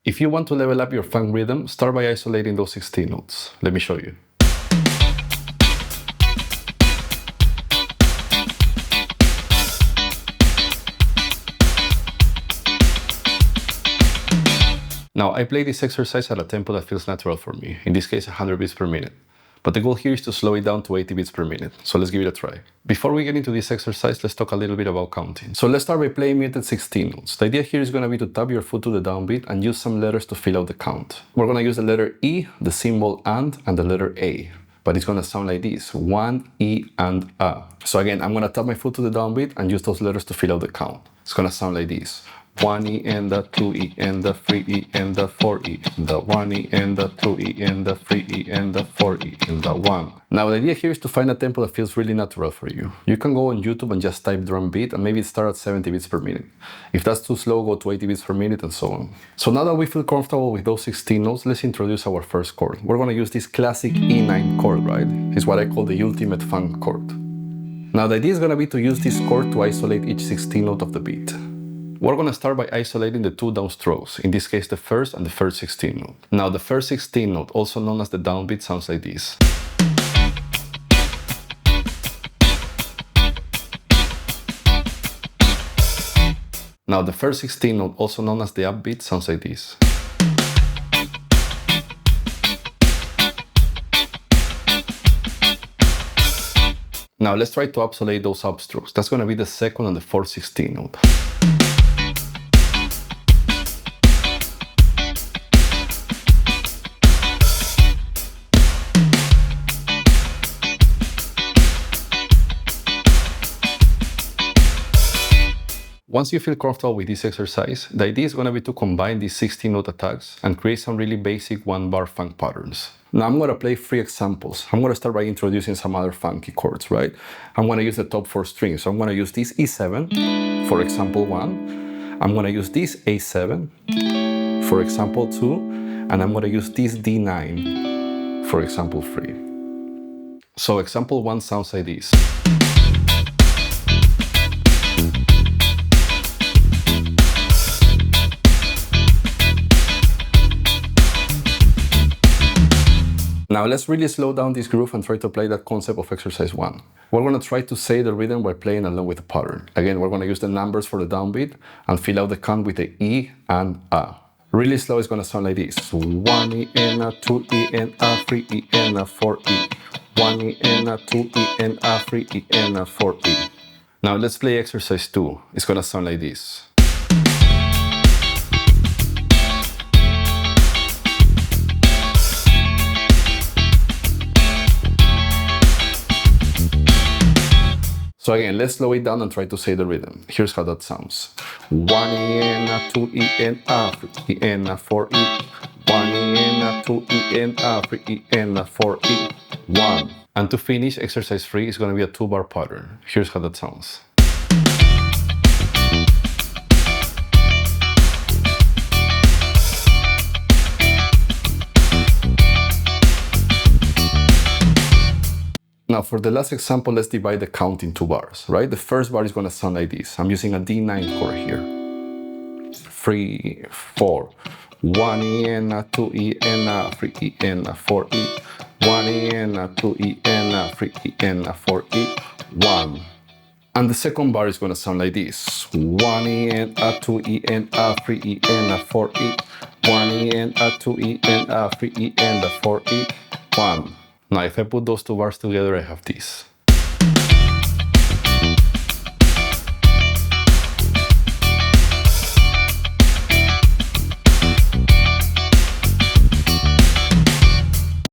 If you want to level up your funk rhythm, start by isolating those 16 notes. Let me show you. Now, I play this exercise at a tempo that feels natural for me, in this case 100 beats per minute. But the goal here is to slow it down to 80 beats per minute, so let's give it a try. Before we get into this exercise, let's talk a little bit about counting. So let's start by playing muted 16 notes. The idea here is going to be to tap your foot to the downbeat and use some letters to fill out the count. We're going to use the letter E, the symbol and the letter A. But it's going to sound like this: 1, E, and A. So again, I'm going to tap my foot to the downbeat and use those letters to fill out the count. It's going to sound like this: 1 E and the 2 E and the 3 E and the 4 E, the 1 E and the 2 E and the 3 E and the 4 E and the 1. Now the idea here is to find a tempo that feels really natural for you. You can go on YouTube and just type drum beat and maybe start at 70 beats per minute. If that's too slow, go to 80 beats per minute and so on. So now that we feel comfortable with those 16 notes, let's introduce our first chord. We're going to use this classic E9 chord, right? It's what I call the ultimate funk chord. Now the idea is going to be to use this chord to isolate each 16 note of the beat. We're going to start by isolating the two downstrokes, in this case the first and the third 16 note. Now the first 16 note, also known as the downbeat, sounds like this. Now the first 16 note, also known as the upbeat, sounds like this. Now let's try to isolate those upstrokes. That's going to be the second and the fourth 16 note. Once you feel comfortable with this exercise, the idea is going to be to combine these 16-note attacks and create some really basic one-bar funk patterns. Now I'm going to play 3 examples. I'm going to start by introducing some other funky chords, right? I'm going to use the top 4 strings. So I'm going to use this E7 for example 1. I'm going to use this A7 for example 2. And I'm going to use this D9 for example 3. So example 1 sounds like this. Now let's really slow down this groove and try to play that concept of exercise 1. We're going to try to say the rhythm while playing along with the pattern. Again, we're going to use the numbers for the downbeat and fill out the count with the E and A. Really slow is going to sound like this. 1 E and a 2 E and a 3 E and a 4 E. 1 E and a 2 E and a 3 E and a 4 E. Now let's play exercise 2. It's going to sound like this. So again, let's slow it down and try to say the rhythm. Here's how that sounds. 1 E and a 2 E and a 3 E and a 4 E. 1 E and a 2 E and a 3 E and a 4 E. 1. And to finish, exercise 3 is going to be a 2-bar pattern. Here's how that sounds. Now for the last example, let's divide the count in 2 bars, right? The first bar is going to sound like this. I'm using a D9 chord here. 3, 4. 1 E and a 2 E and a 3 E and a 4 E. 1 E and a 2 E and a 3 E and a 4 E. 1. And the second bar is going to sound like this. 1 E and a 2 E and a 3 E and a 4 E. 1 E and a 2 E and a 3 E and a 4 E. 1. Now if I put those 2 bars together, I have this.